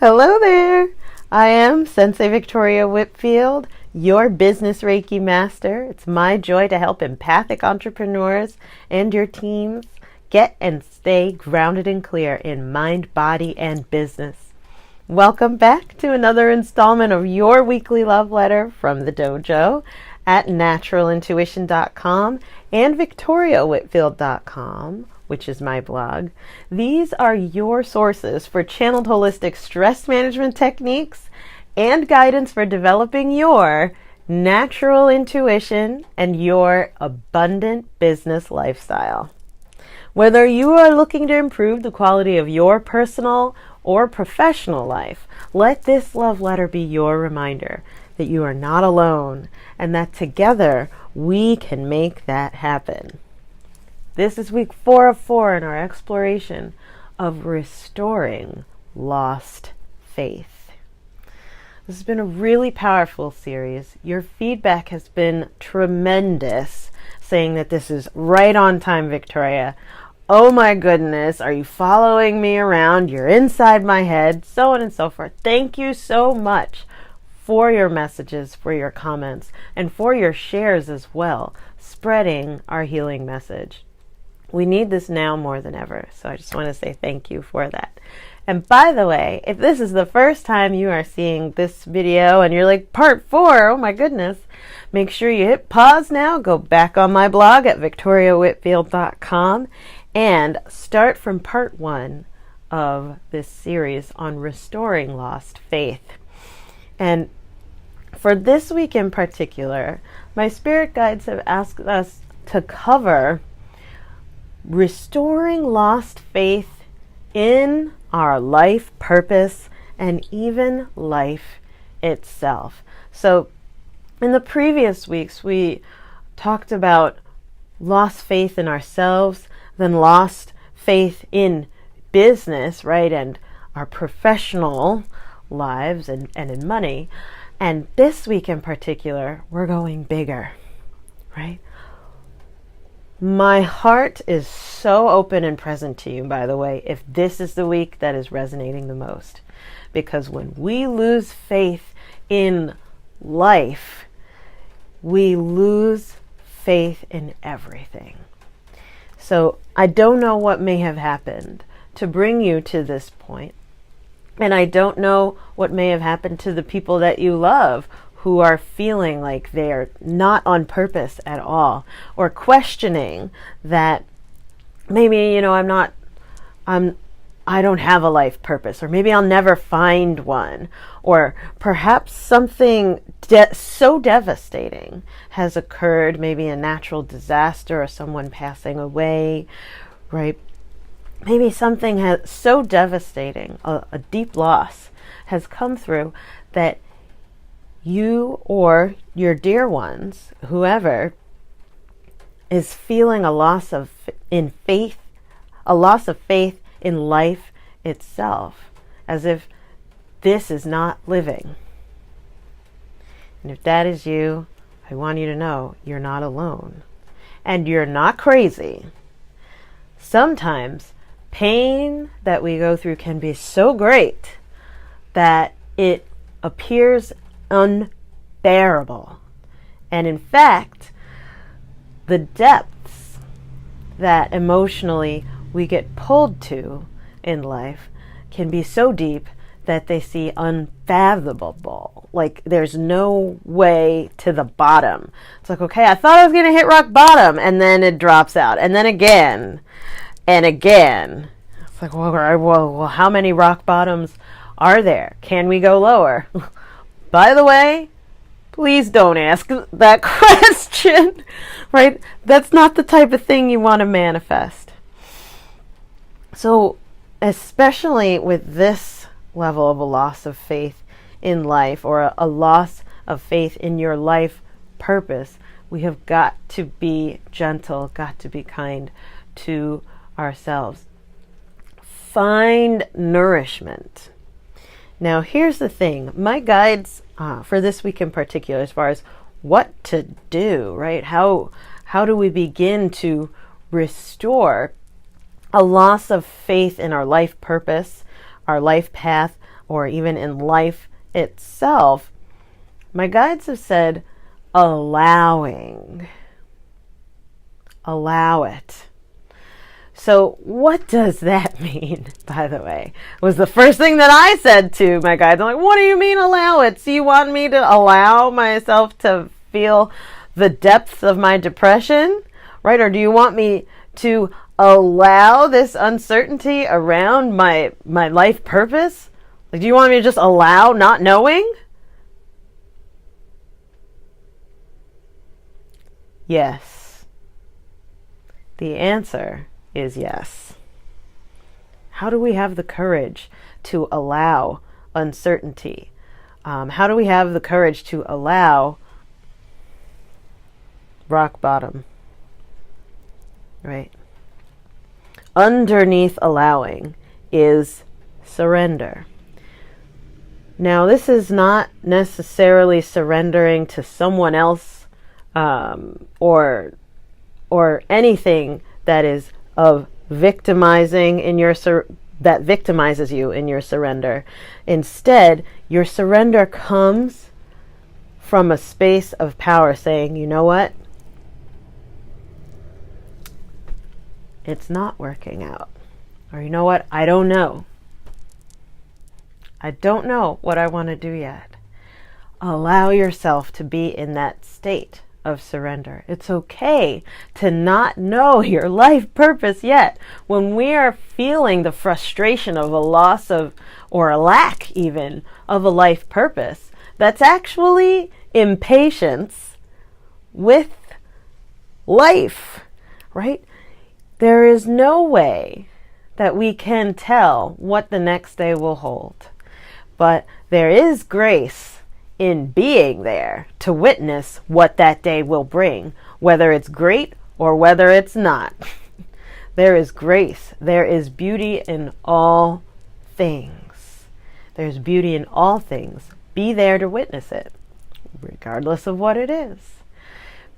Hello there. I am Sensei Victoria Whitfield, your business Reiki master. It's my joy to help empathic entrepreneurs and your teams get and stay grounded and clear in mind, body, and business. Welcome back to another installment of your weekly love letter from the dojo at naturalintuition.com and victoriawhitfield.com, which is my blog. These are your sources for channeled holistic stress management techniques and guidance for developing your natural intuition and your abundant business lifestyle. Whether you are looking to improve the quality of your personal or professional life, let this love letter be your reminder that you are not alone and that together we can make that happen. This is week 4 of 4 in our exploration of restoring lost faith. This has been a really powerful series. Your feedback has been tremendous, saying that this is right on time, Victoria. Oh my goodness, are you following me around? You're inside my head, so on and so forth. Thank you so much for your messages, for your comments, and for your shares as well, spreading our healing message. We need this now more than ever, so I just want to say thank you for that. And by the way, if this is the first time you are seeing this video and you're like, part 4, oh my goodness, make sure you hit pause now, go back on my blog at victoriawhitfield.com and start from part 1 of this series on restoring lost faith. And for this week in particular, my spirit guides have asked us to cover restoring lost faith in our life purpose and even life itself. So in the previous weeks, we talked about lost faith in ourselves, then lost faith in business, right, and our professional lives and in money. And this week in particular, we're going bigger, right? My heart is so open and present to you, by the way, if this is the week that is resonating the most. Because when we lose faith in life, we lose faith in everything. So I don't know what may have happened to bring you to this point. And I don't know what may have happened to the people that you love who are feeling like they're not on purpose at all, or questioning that maybe, I don't have a life purpose, or maybe I'll never find one, or perhaps something so devastating has occurred, maybe a natural disaster or someone passing away, right? Maybe something so devastating, a deep loss has come through that you or your dear ones, whoever, is feeling a loss of faith in life itself, as if this is not living. And if that is you, I want you to know you're not alone. And you're not crazy. Sometimes pain that we go through can be so great that it appears unbearable. And in fact, the depths that emotionally we get pulled to in life can be so deep that they seem unfathomable. Like there's no way to the bottom. It's like, okay, I thought I was going to hit rock bottom, and then it drops out, and then again and again. It's like, well, how many rock bottoms are there? Can we go lower? By the way, please don't ask that question, right? That's not the type of thing you want to manifest. So, especially with this level of a loss of faith in life, or a loss of faith in your life purpose, we have got to be gentle, got to be kind to ourselves. Find nourishment. Now, here's the thing. My guides for this week in particular, as far as what to do, right? How do we begin to restore a loss of faith in our life purpose, our life path, or even in life itself, my guides have said allowing. Allow it. So what does that mean, by the way? Was the first thing that I said to my guides. I'm like, what do you mean allow it? So you want me to allow myself to feel the depths of my depression, right? Or do you want me to allow this uncertainty around my life purpose? Like, do you want me to just allow not knowing? Yes. The answer is yes. How do we have the courage to allow uncertainty? How do we have the courage to allow rock bottom? Right? Underneath allowing is surrender. Now, this is not necessarily surrendering to someone else, or anything that is of victimizing in your that victimizes you in your surrender. Instead, your surrender comes from a space of power, saying, you know what? It's not working out. Or you know what? I don't know. I don't know what I want to do yet. Allow yourself to be in that state of surrender. It's okay to not know your life purpose yet. When we are feeling the frustration of a loss of, or a lack even, of a life purpose, that's actually impatience with life, right? There is no way that we can tell what the next day will hold. But there is grace in being there to witness what that day will bring, whether it's great or whether it's not. There is grace. There is beauty in all things. There's beauty in all things. Be there to witness it, regardless of what it is.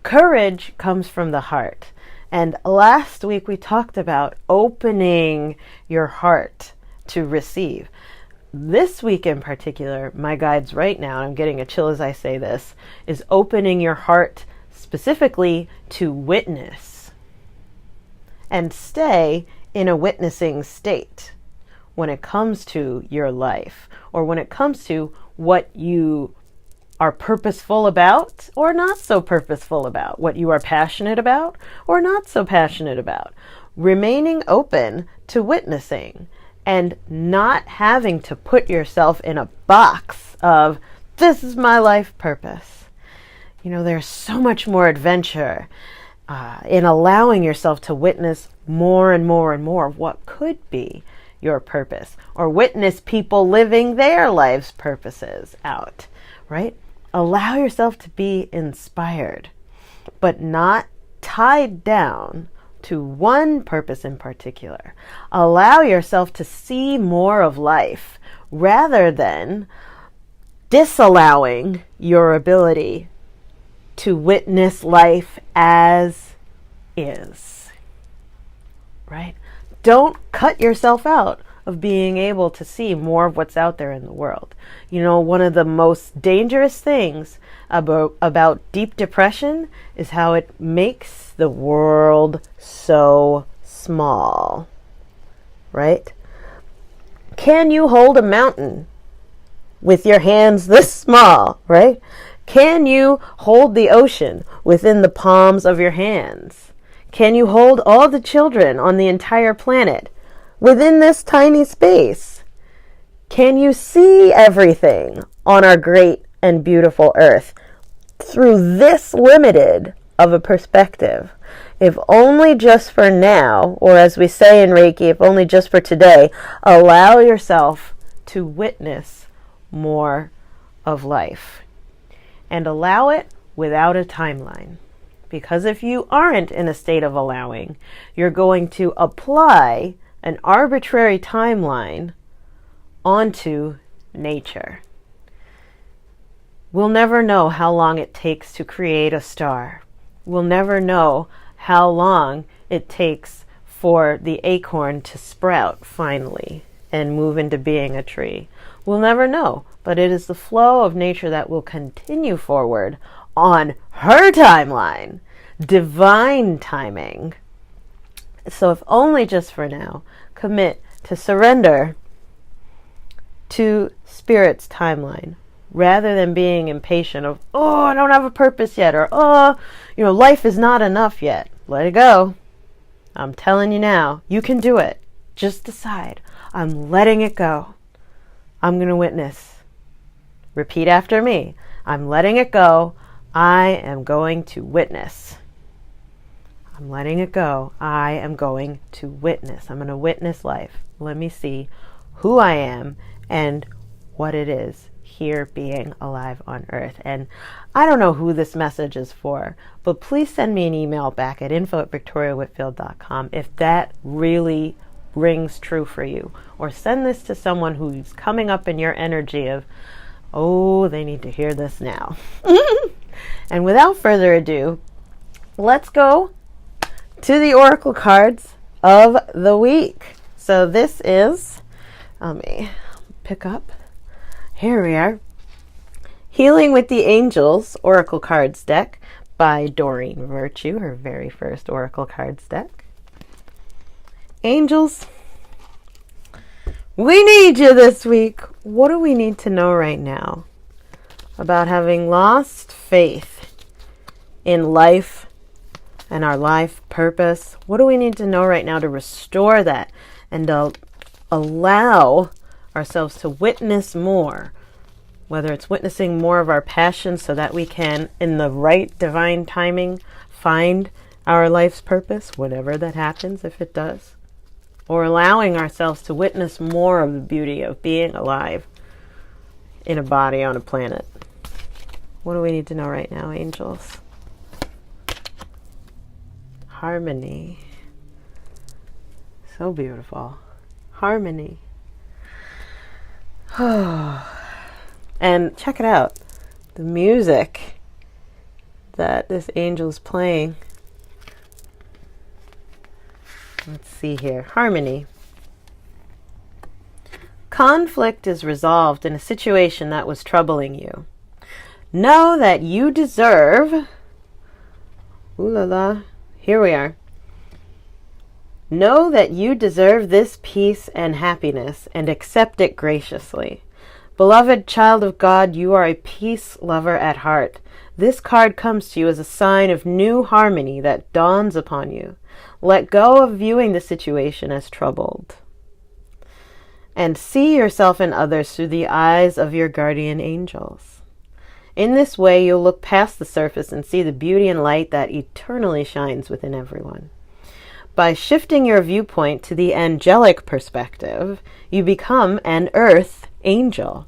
Courage comes from the heart. And last week we talked about opening your heart to receive. This week in particular, my guides right now, and I'm getting a chill as I say this, is opening your heart specifically to witness and stay in a witnessing state when it comes to your life, or when it comes to what you are purposeful about or not so purposeful about, what you are passionate about or not so passionate about. Remaining open to witnessing and not having to put yourself in a box of, this is my life purpose. You know, there's so much more adventure in allowing yourself to witness more and more and more of what could be your purpose, or witness people living their life's purposes out, right? Allow yourself to be inspired, but not tied down to one purpose in particular. Allow yourself to see more of life rather than disallowing your ability to witness life as is, right? Don't cut yourself out of being able to see more of what's out there in the world. You know, one of the most dangerous things about deep depression is how it makes the world so small, right? Can you hold a mountain with your hands this small, right? Can you hold the ocean within the palms of your hands? Can you hold all the children on the entire planet within this tiny space? Can you see everything on our great and beautiful earth through this limited of a perspective? If only just for now, or as we say in Reiki, if only just for today, allow yourself to witness more of life. And allow it without a timeline. Because if you aren't in a state of allowing, you're going to apply an arbitrary timeline onto nature. We'll never know how long it takes to create a star. We'll never know how long it takes for the acorn to sprout finally. and move into being a tree. We'll never know, but it is the flow of nature that will continue forward on her timeline, divine timing. So if only just for now, commit to surrender to Spirit's timeline rather than being impatient of, oh, I don't have a purpose yet, or, oh, life is not enough yet. Let it go. I'm telling you now, you can do it. Just decide, I'm letting it go. I'm going to witness. Repeat after me. I'm letting it go. I am going to witness. I'm letting it go. I am going to witness. I'm going to witness life. Let me see who I am and what it is here being alive on earth. And I don't know who this message is for, but please send me an email back at info@victoriawhitfield.com if that really rings true for you. Or send this to someone who's coming up in your energy of, oh, they need to hear this now. And without further ado, let's go to the oracle cards of the week. So this is, let me pick up. Here we are. Healing with the Angels Oracle Cards deck by Doreen Virtue, her very first Oracle Cards deck. Angels, we need you this week. What do we need to know right now about having lost faith in life and our life purpose? What do we need to know right now to restore that and to allow ourselves to witness more, whether it's witnessing more of our passion so that we can, in the right divine timing, find our life's purpose, whatever that happens, if it does, or allowing ourselves to witness more of the beauty of being alive in a body on a planet. What do we need to know right now, angels? Harmony. So beautiful. Harmony. And check it out. The music that this angel is playing. Let's see here. Harmony. Conflict is resolved in a situation that was troubling you. Know that you deserve... Ooh la la. Here we are. Know that you deserve this peace and happiness and accept it graciously. Beloved child of God, you are a peace lover at heart. This card comes to you as a sign of new harmony that dawns upon you. Let go of viewing the situation as troubled. And see yourself and others through the eyes of your guardian angels. In this way, you'll look past the surface and see the beauty and light that eternally shines within everyone. By shifting your viewpoint to the angelic perspective, you become an earth angel.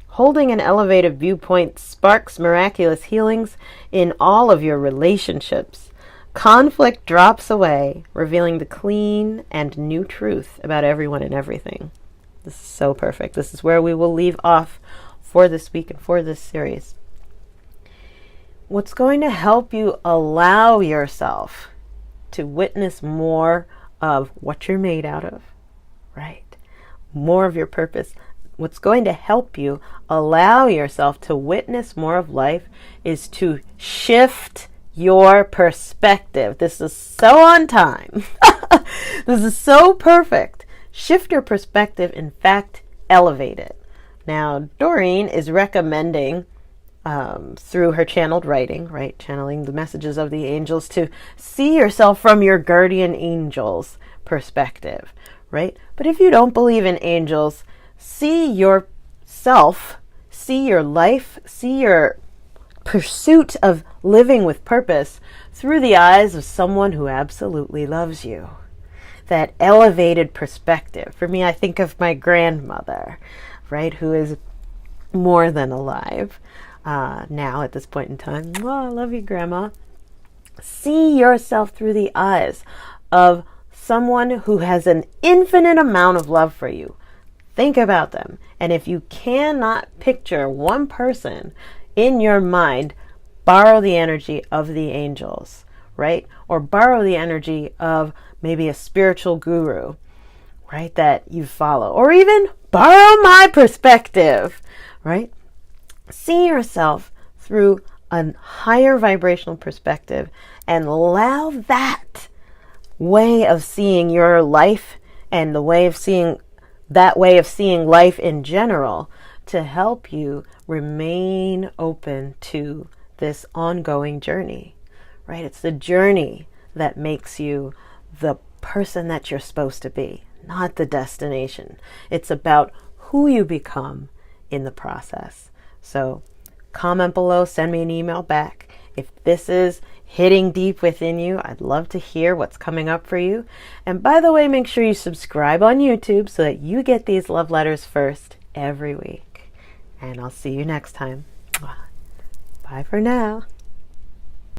Holding an elevated viewpoint sparks miraculous healings in all of your relationships. Conflict drops away, revealing the clean and new truth about everyone and everything. This is so perfect. This is where we will leave off for this week and for this series. What's going to help you allow yourself to witness more of what you're made out of, right? More of your purpose. What's going to help you allow yourself to witness more of life is to shift your perspective. This is so on time. This is so perfect. Shift your perspective. In fact, elevate it. Now, Doreen is recommending through her channeled writing, right, channeling the messages of the angels, to see yourself from your guardian angel's perspective, right? But if you don't believe in angels, see yourself, see your life, see your pursuit of living with purpose through the eyes of someone who absolutely loves you. That elevated perspective. For me, I think of my grandmother, right, who is more than alive. Now at this point in time. Oh, I love you, Grandma. See yourself through the eyes of someone who has an infinite amount of love for you. Think about them. And if you cannot picture one person in your mind, borrow the energy of the angels, right? Or borrow the energy of maybe a spiritual guru. right, that you follow, or even borrow my perspective, right? See yourself through a higher vibrational perspective and allow that way of seeing your life and the way of seeing that way of seeing life in general to help you remain open to this ongoing journey, right? It's the journey that makes you the person that you're supposed to be, not the destination. It's about who you become in the process. So comment below, send me an email back. If this is hitting deep within you, I'd love to hear what's coming up for you. And by the way, make sure you subscribe on YouTube so that you get these love letters first every week. And I'll see you next time. Bye for now.